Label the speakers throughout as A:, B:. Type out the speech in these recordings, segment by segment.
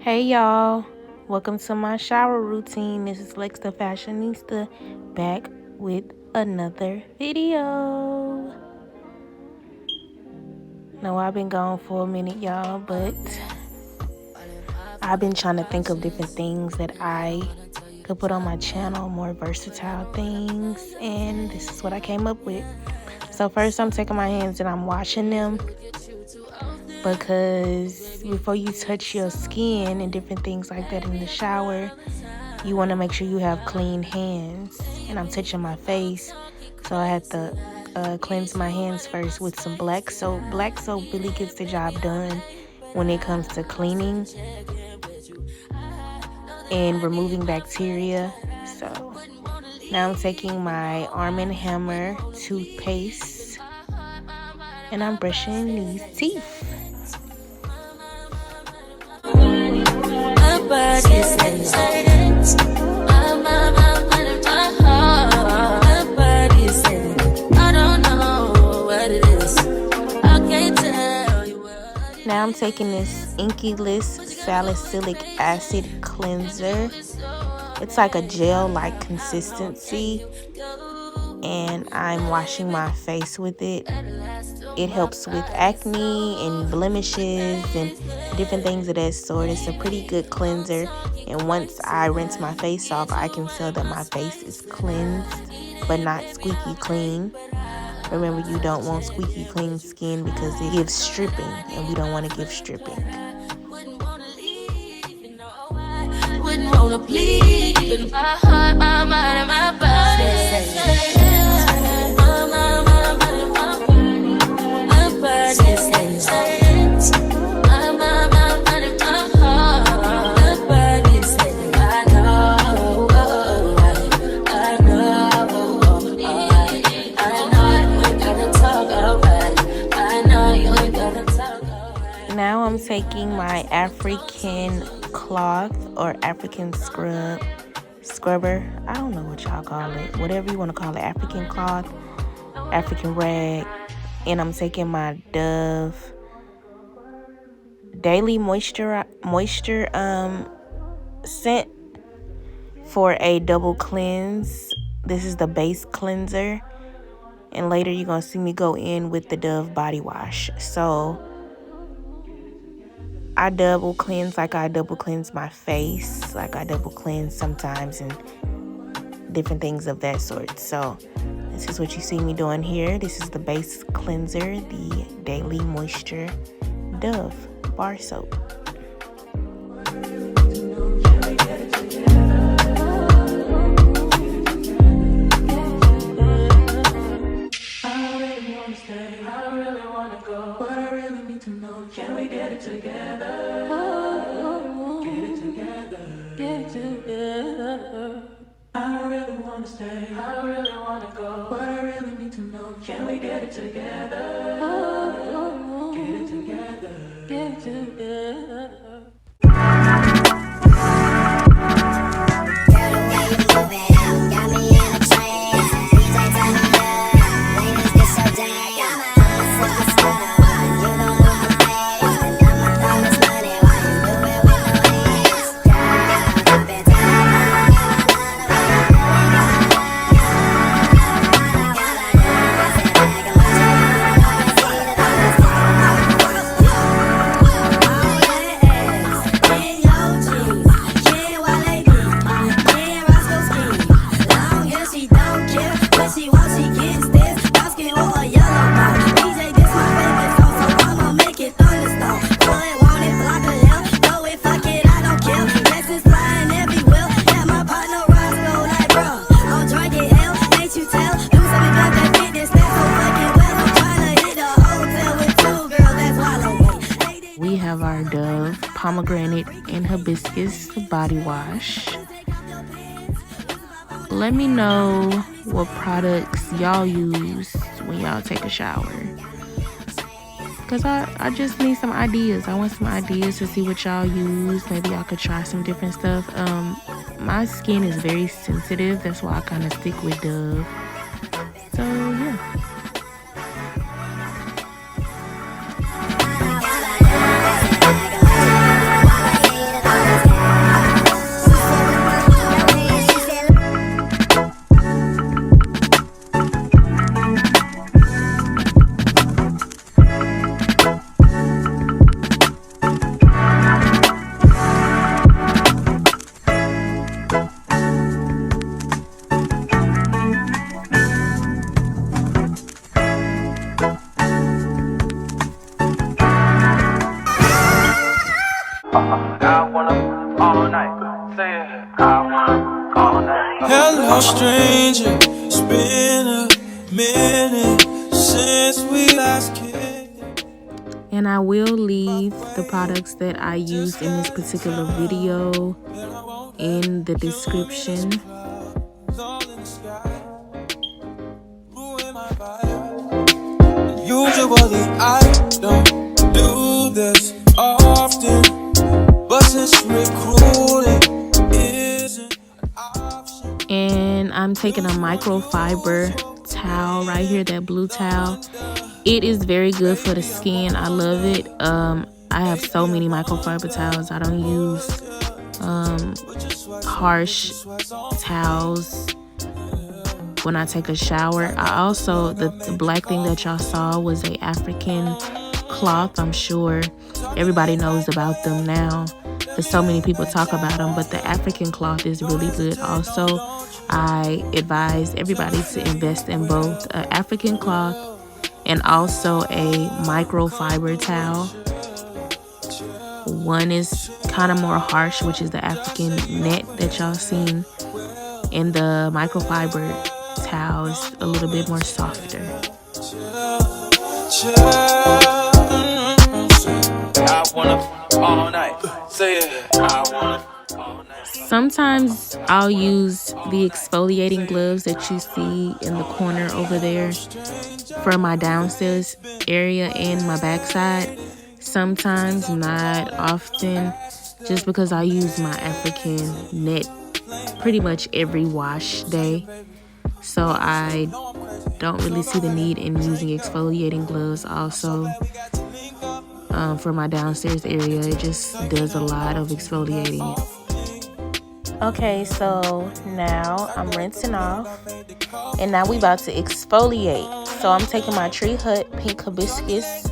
A: Hey y'all, welcome to my shower routine. This is Lex the Fashionista back with another video. No, I've been gone for a minute, y'all, but I've been trying to think of different things that I could put on my channel, more versatile things, and this is what I came up with. So first I'm taking my hands and I'm washing them, because before you touch your skin and different things like that in the shower, you want to make sure you have clean hands. And I'm touching my face, so I have to cleanse my hands first with some black soap. Black soap really gets the job done when it comes to cleaning and removing bacteria. So now I'm taking my Arm & Hammer toothpaste and I'm brushing these teeth. Now I'm taking this Inkey salicylic acid cleanser. It's like a gel-like consistency, and I'm washing my face with it. It helps with acne and blemishes and different things of that sort. It's a pretty good cleanser, and once I rinse my face off, I can tell that my face is cleansed but not squeaky clean. Remember, you don't want squeaky clean skin because it gives stripping, and we don't want to give stripping. Wouldn't wanna bleed in my heart, my mind, and my body. Now I'm taking my African cloth or African scrubber. I don't know what y'all call it. Whatever you want to call it. African cloth, African rag. And I'm taking my Dove Daily Moisture scent for a double cleanse. This is the base cleanser. And later you're going to see me go in with the Dove body wash. So I double cleanse like I double cleanse my face, like I double cleanse sometimes, and different things of that sort. So this is what you see me doing here. This is the base cleanser, the Daily Moisture Dove bar soap.
B: Can we get it together? Get it together. Get it together. I don't really wanna stay. I don't really wanna go. But I really need to know. Can we get it together? Get it together. Get it together.
A: We have our Dove Pomegranate and Hibiscus body wash. Let me know what products y'all use when y'all take a shower, because I just need some ideas. I want some ideas to see what y'all use. Maybe y'all could try some different stuff. My skin is very sensitive. That's why I kind of stick with Dove. So yeah.
B: I wanna all night. Say it. I wanna all night. Hello, stranger. It's been a minute since we last kicked.
A: And I will leave the products that I used in this particular video in the description.
B: Usually I don't do this often, but since recruiting isn't an option.
A: And I'm taking a microfiber towel right here, that blue towel. It is very good for the skin. I love it. I have so many microfiber towels. I don't use harsh towels when I take a shower. I also, the black thing that y'all saw was a African cloth. I'm sure everybody knows about them now, because so many people talk about them, but the African cloth is really good also. I advise everybody to invest in both an African cloth and also a microfiber towel. One is kind of more harsh, which is the African net that y'all seen, and the microfiber towel is a little bit more softer. Sometimes I'll use the exfoliating gloves that you see in the corner over there for my downstairs area and my backside. Sometimes, not often, just because I use my African net pretty much every wash day. So I don't really see the need in using exfoliating gloves also for my downstairs area. It just does a lot of exfoliating. Okay, so now I'm rinsing off, and now we about to exfoliate. So I'm taking my Tree Hut Pink Hibiscus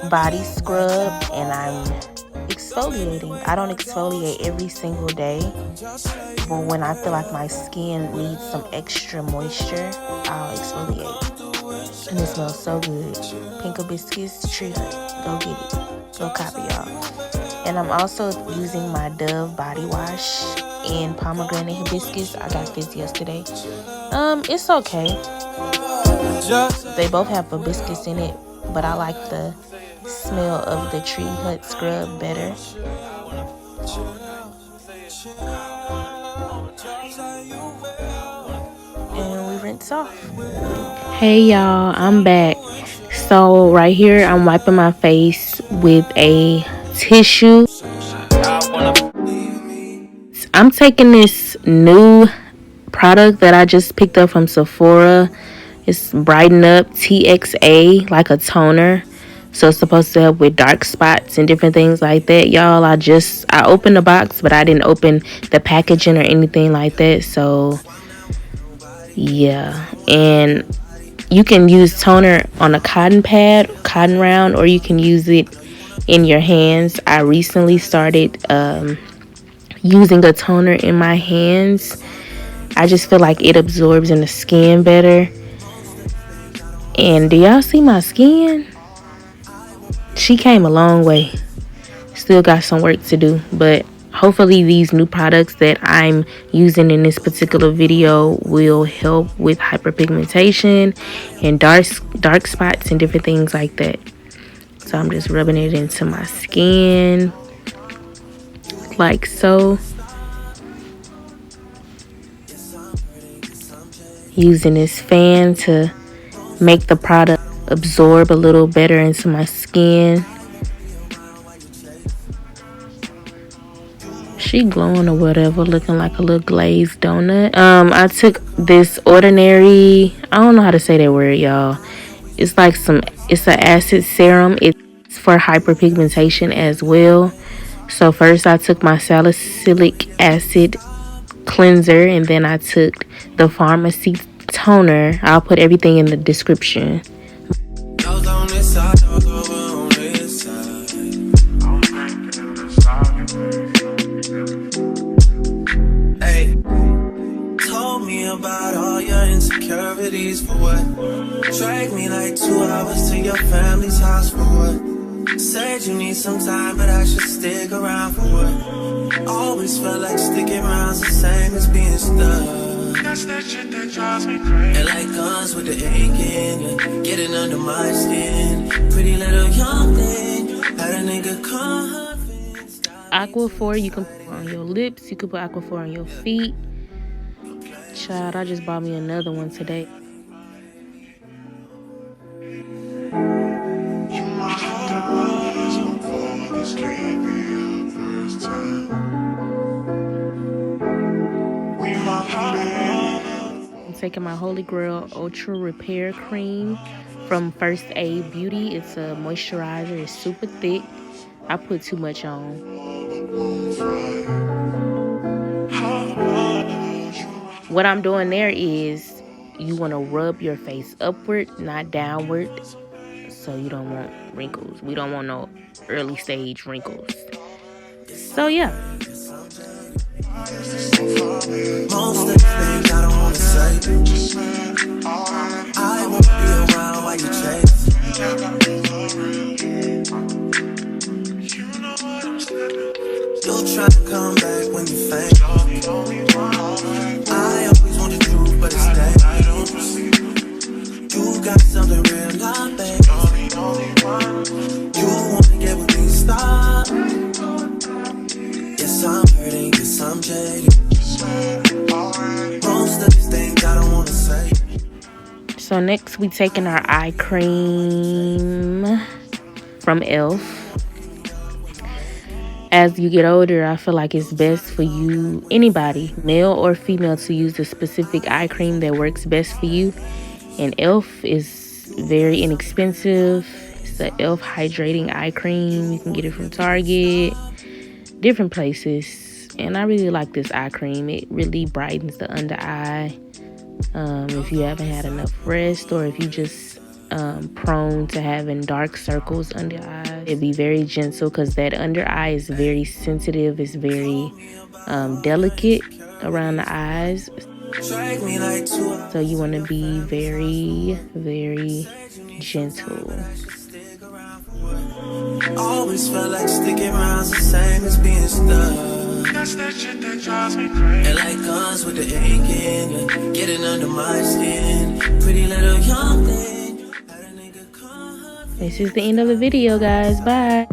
A: body scrub and I'm exfoliating. I don't exfoliate every single day, but when I feel like my skin needs some extra moisture, I'll exfoliate. And it smells so good. Pink Hibiscus, Tree Hut. Go get it. Go copy, y'all. And I'm also using my Dove body wash in Pomegranate Hibiscus. I got this yesterday. It's okay. They both have hibiscus in it, but I like the smell of the Tree Hut scrub better. And we rinse off. Hey y'all, I'm back. So right here I'm wiping my face with a tissue. I'm taking this new product that I just picked up from Sephora. It's Brighten Up TXA, like a toner. So it's supposed to help with dark spots and different things like that, y'all. I opened the box, but I didn't open the packaging or anything like that. So yeah, and you can use toner on a cotton pad, cotton round, or you can use it in your hands. I recently started using a toner in my hands. I just feel like it absorbs in the skin better. And do y'all see my skin? She came a long way. Still got some work to do, but hopefully these new products that I'm using in this particular video will help with hyperpigmentation and dark spots and different things like that. So I'm just rubbing it into my skin like so. Using this fan to make the product absorb a little better into my skin. She glowing or whatever, looking like a little glazed donut. I took this ordinary, I don't know how to say that word, y'all. It's like it's an acid serum. It's for hyperpigmentation as well. So first I took my salicylic acid cleanser, and then I took the Farmacy toner. I'll put everything in the description.
B: Hey, told me about all your insecurities for what? Drag me like 2 hours to your family's house for what? Said you need some time, but I should stick around for what? Always felt like sticking around's the same as being stuck. That's that shit that drives me crazy. And like guns with the aching, yeah, getting under my skin. Pretty little young thing, had a nigga convinced.
A: Aquaphor, you can put on your lips. You can put Aquaphor on your feet. Child, I just bought me another one today. I'm taking my Holy Grail Ultra Repair Cream from First Aide Beauty. It's a moisturizer. It's super thick. I put too much on. What I'm doing there is you want to rub your face upward, not downward, so you don't want wrinkles. We don't want no early stage wrinkles. So yeah.
B: Most of the things I don't want to say. I won't be around while you chase. You'll try to come back when you faint. I always want the truth, but it's dangerous. You got something real, not bad. You wanna get with me, stop. Yes, I'm hurting, yes, I'm jaded. Most of these things I don't wanna say.
A: So next we taking our eye cream from E.L.F. As you get older, I feel like it's best for you, anybody, male or female, to use the specific eye cream that works best for you. And E.L.F. is very inexpensive. It's the E.L.F. hydrating eye cream. You can get it from Target, different places. And I really like this eye cream. It really brightens the under eye. If you haven't had enough rest, or if you just prone to having dark circles under your eyes, it'd be very gentle, because that under eye is very sensitive. It's very delicate around the eyes. So you want to be very, very gentle.
B: Always felt like sticking around's the same as being stuck. That's that shit that drives me crazy. And like guns with the aching, yeah, getting under my skin. Pretty little young thing.
A: This is the end of the video, guys. Bye.